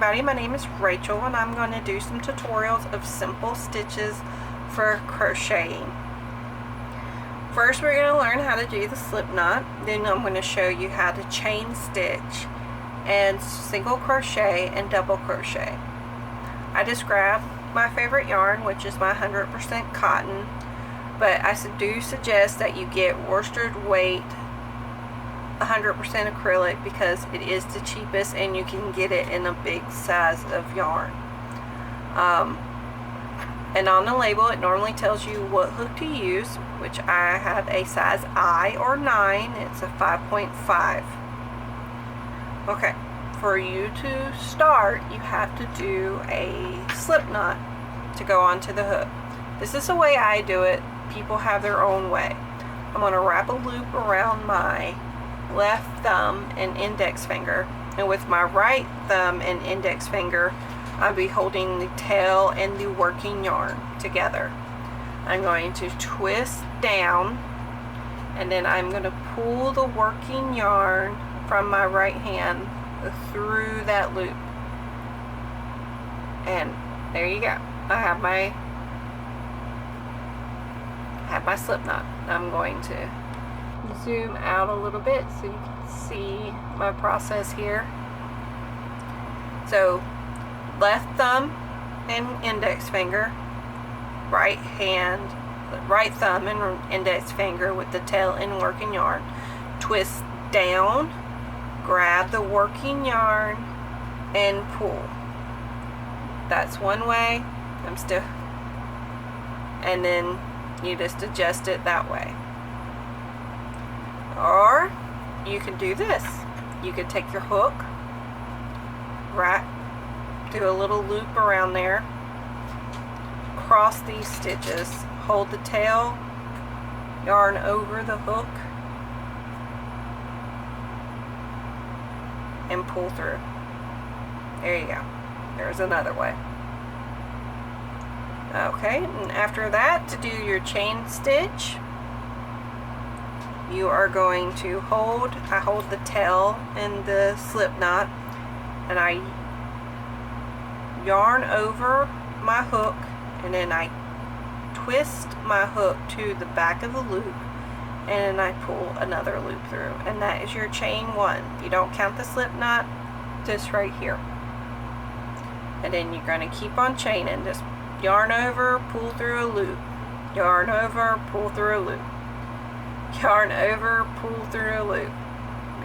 everybody, my name is Rachel and I'm going to do some tutorials of simple stitches for crocheting. First we're going to learn how to do the slip knot, then I'm going to show you how to chain stitch and single crochet and double crochet. I just grabbed my favorite yarn, which is my 100% cotton, but I do suggest that you get worsted weight 100% acrylic because it is the cheapest and you can get it in a big size of yarn. And on the label it normally tells you what hook to use, which I have a size I or 9. It's a 5.5. Okay, for you to start you have to do a slip knot to go onto the hook. This is the way I do it. People have their own way. I'm going to wrap a loop around my left thumb and index finger, and with my right thumb and index finger I'll be holding the tail and the working yarn together. I'm going to twist down and then I'm going to pull the working yarn from my right hand through that loop, and there you go. I have my slip knot. I'm going to zoom out a little bit so you can see my process here. So left thumb and index finger, right thumb and index finger with the tail and working yarn, twist down, grab the working yarn and pull. That's one way. And then you just adjust it that way. Or you can do this. You could take your hook, do a little loop around there, cross these stitches, hold the tail yarn over the hook, and pull through. There you go. There's another way. Okay, and after that, to do your chain stitch, you are going to I hold the tail and the slip knot, and I yarn over my hook, and then I twist my hook to the back of the loop, and then I pull another loop through, and that is your chain one. You don't count the slip knot, just right here. And then you're going to keep on chaining, just yarn over, pull through a loop, yarn over, pull through a loop, yarn over, pull through a loop,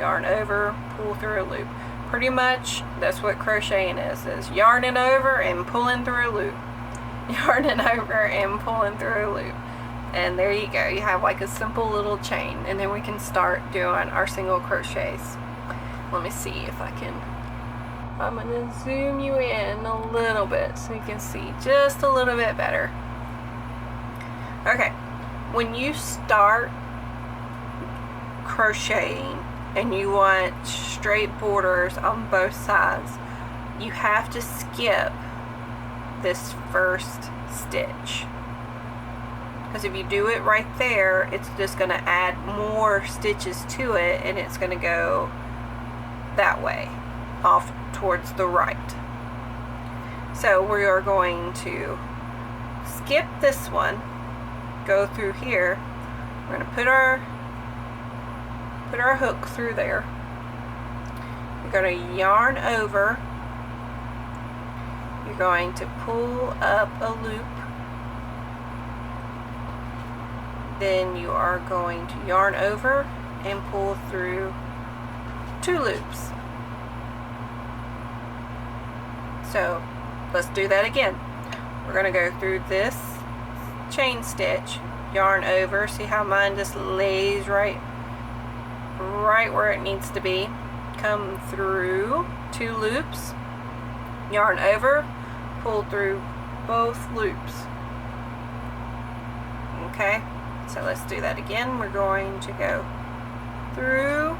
yarn over, pull through a loop. Pretty much that's what crocheting is yarning over and pulling through a loop, yarning over and pulling through a loop. And there you go, you have like a simple little chain, and then we can start doing our single crochets. Let me see if I can. I'm going to zoom you in a little bit so you can see just a little bit better. Okay, when you start crocheting and you want straight borders on both sides, you have to skip this first stitch, because if you do it right there, it's just going to add more stitches to it, and it's going to go that way off towards the right. So we are going to skip this one, go through here. We're going to put our hook through there. You're going to yarn over. You're going to pull up a loop. Then you are going to yarn over and pull through 2 loops. So let's do that again. We're going to go through this chain stitch, yarn over. See how mine just lays right where it needs to be. Come through 2 loops, yarn over, pull through both loops. Okay, so let's do that again. We're going to go through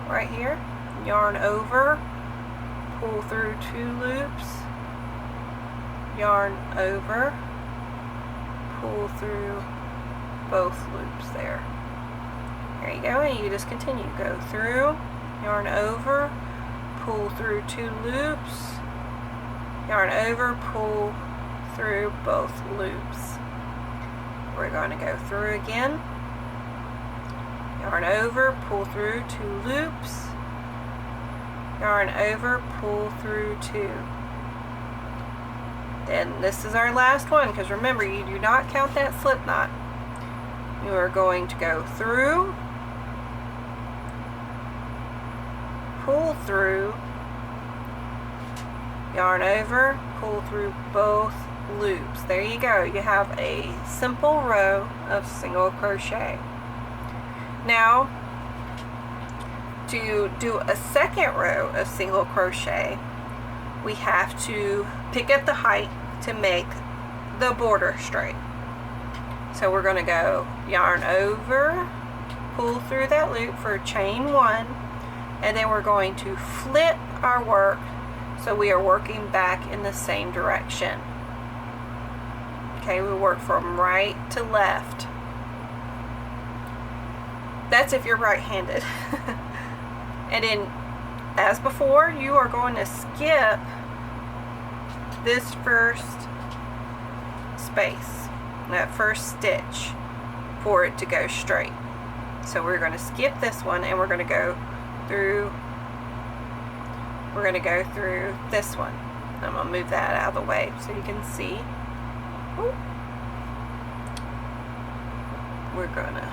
right here, yarn over, pull through 2 loops, yarn over, pull through both loops there. There you go, and you just continue. Go through, yarn over, pull through 2 loops, yarn over, pull through both loops. We're going to go through again, yarn over, pull through 2 loops, yarn over, pull through 2. Then this is our last one, because remember, you do not count that slip knot. You are going to go through, pull through, yarn over, pull through both loops. There you go. You have a simple row of single crochet. Now, to do a second row of single crochet, we have to pick up the height to make the border straight. So we're going to go yarn over, pull through that loop for chain 1, and then we're going to flip our work so we are working back in the same direction. Okay, we work from right to left. That's if you're right-handed. And then, as before, you are going to skip this first space, that first stitch, for it to go straight. So we're going to skip this one, and we're going to go through this one. I'm going to move that out of the way so you can see. Ooh. We're going to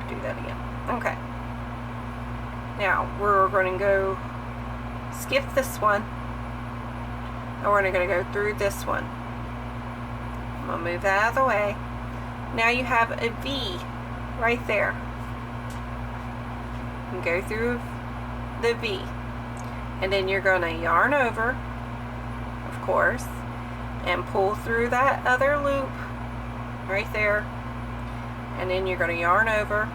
do that again. Okay. Now we're going to go skip this one, and we're going to go through this one. I'm going to move that out of the way. Now you have a V right there. And go through the V. And then you're going to yarn over, of course, and pull through that other loop right there. And then you're going to yarn over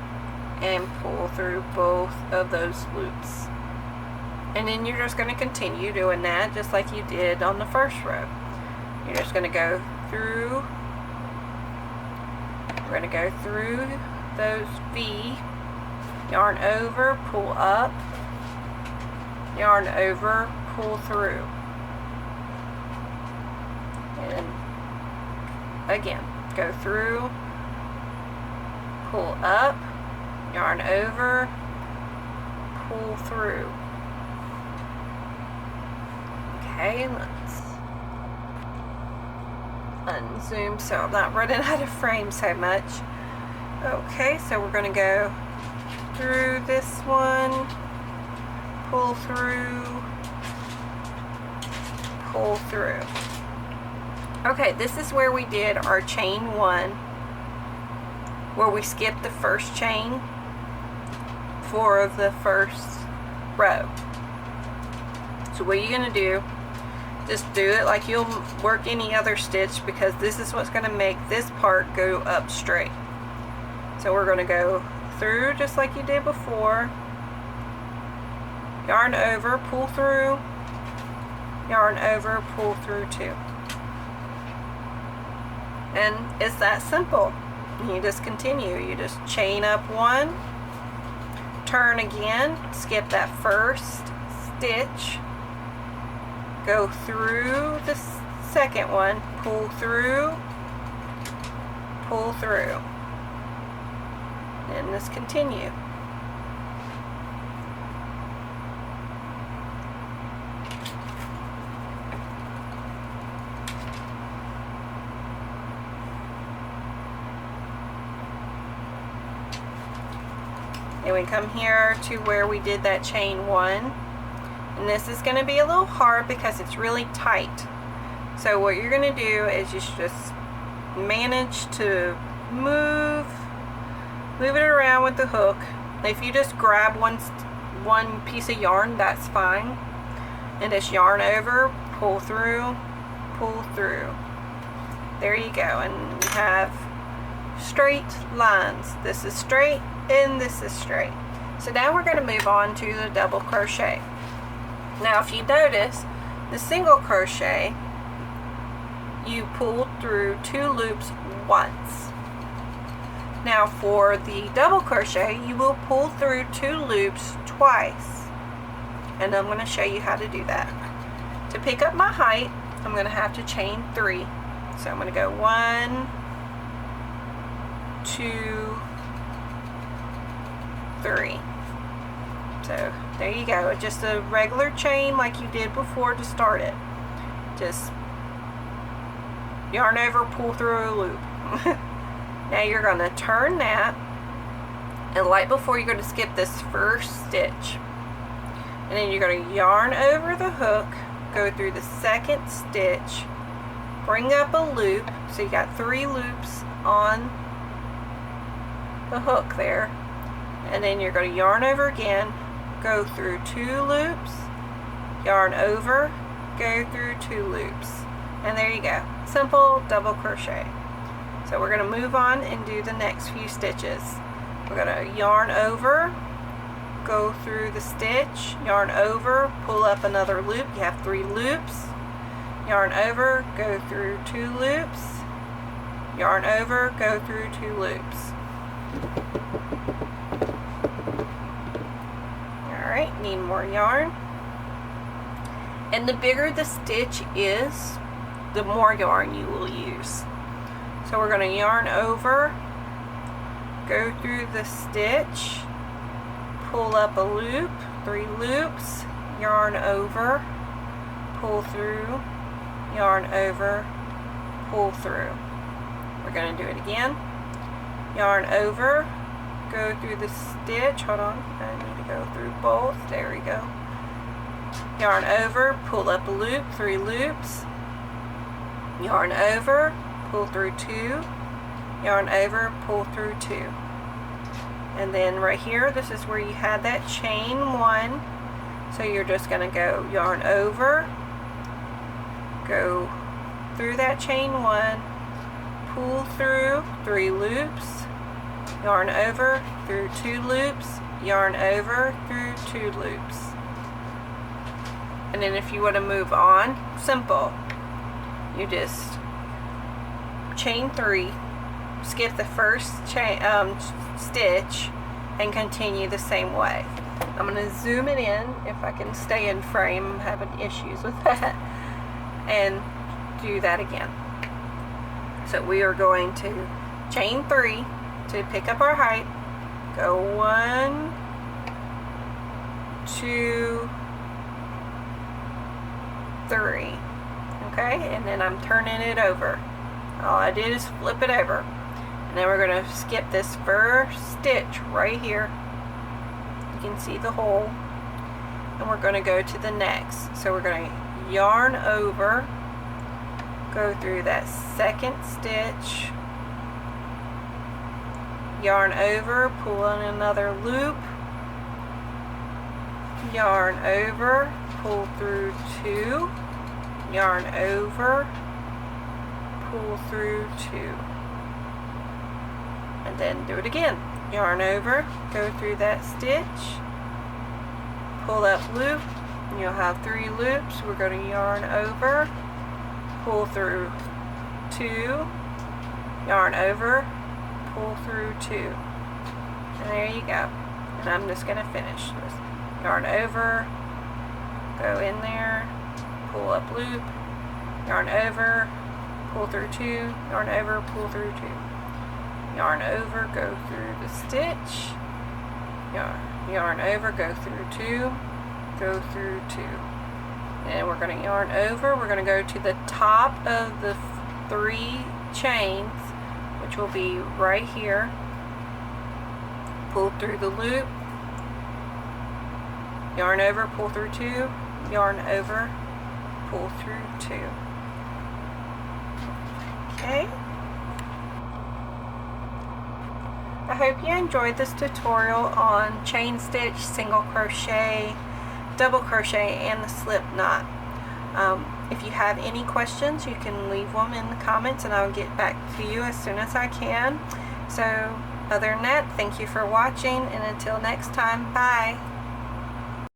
and pull through both of those loops. And then you're just going to continue doing that just like you did on the first row. You're just going to go through, we're going to go through those V, yarn over, pull up, yarn over, pull through. And again, go through, pull up, yarn over, pull through. Okay, let's unzoom so I'm not running out of frame so much. Okay, so we're going to go through this one, pull through, pull through. Okay, this is where we did our chain 1, where we skipped the first chain for the first row. So what you're going to do, just do it like you'll work any other stitch, because this is what's going to make this part go up straight. So we're going to go through just like you did before, yarn over, pull through, yarn over, pull through 2. And it's that simple. You just continue. You just chain up 1, turn again, skip that first stitch, go through the second one, pull through, and just continue. And we come here to where we did that chain 1. And this is going to be a little hard because it's really tight. So what you're going to do is you should just manage to move it around with the hook. If you just grab one piece of yarn, that's fine. And just yarn over, pull through, pull through. There you go. And you have straight lines. This is straight and this is straight. So now we're going to move on to the double crochet. Now if you notice, the single crochet, you pulled through 2 loops once. Now for the double crochet, you will pull through 2 loops twice. And I'm going to show you how to do that. To pick up my height, I'm going to have to chain 3. So I'm going to go 1, 2, 3. So there you go. Just a regular chain like you did before to start it. Just yarn over, pull through a loop. Now you're going to turn that, and right before you're going to skip this first stitch, and then you're going to yarn over the hook, go through the second stitch, bring up a loop, so you got 3 loops on the hook there, and then you're going to yarn over again, go through 2 loops, yarn over, go through 2 loops, and there you go. Simple double crochet. So we're going to move on and do the next few stitches. We're going to yarn over, go through the stitch, yarn over, pull up another loop. You have 3 loops, yarn over, go through 2 loops, yarn over, go through 2 loops. Alright, need more yarn. And the bigger the stitch is, the more yarn you will use. So we're going to yarn over, go through the stitch, pull up a loop, 3 loops, yarn over, pull through, yarn over, pull through. We're going to do it again. Yarn over, go through the stitch, hold on, I need to go through both, there we go. Yarn over, pull up a loop, 3 loops, yarn over, pull through 2, yarn over, pull through 2. And then right here, this is where you had that chain 1, so you're just going to go yarn over, go through that chain 1, pull through 3 loops, yarn over through 2 loops, yarn over through 2 loops. And then if you want to move on, simple. You just chain 3, skip the first stitch, and continue the same way. I'm going to zoom it in if I can stay in frame. I'm having issues with that. And do that again. So we are going to chain 3 to pick up our height. Go 1, 2, 3. Okay, and then I'm turning it over. All I did is flip it over. And then we're going to skip this first stitch right here. You can see the hole. And we're going to go to the next. So we're going to yarn over, go through that second stitch, yarn over, pull in another loop, yarn over, pull through 2, yarn over, pull through 2, and then do it again. Yarn over, go through that stitch, pull up loop, and you'll have 3 loops. We're going to yarn over, pull through 2, yarn over, pull through 2, and there you go. And I'm just going to finish this. Yarn over, go in there, pull up loop, yarn over, pull through 2, yarn over, pull through 2, yarn over, go through the stitch, yarn over, go through 2, go through 2, and we're going to yarn over. We're going to go to the top of the 3 chains, which will be right here, pull through the loop, yarn over, pull through 2, yarn over, pull through 2. Okay. I hope you enjoyed this tutorial on chain stitch, single crochet, double crochet, and the slip knot. If you have any questions, you can leave them in the comments and I'll get back to you as soon as I can. So other than that, thank you for watching, and until next time, bye.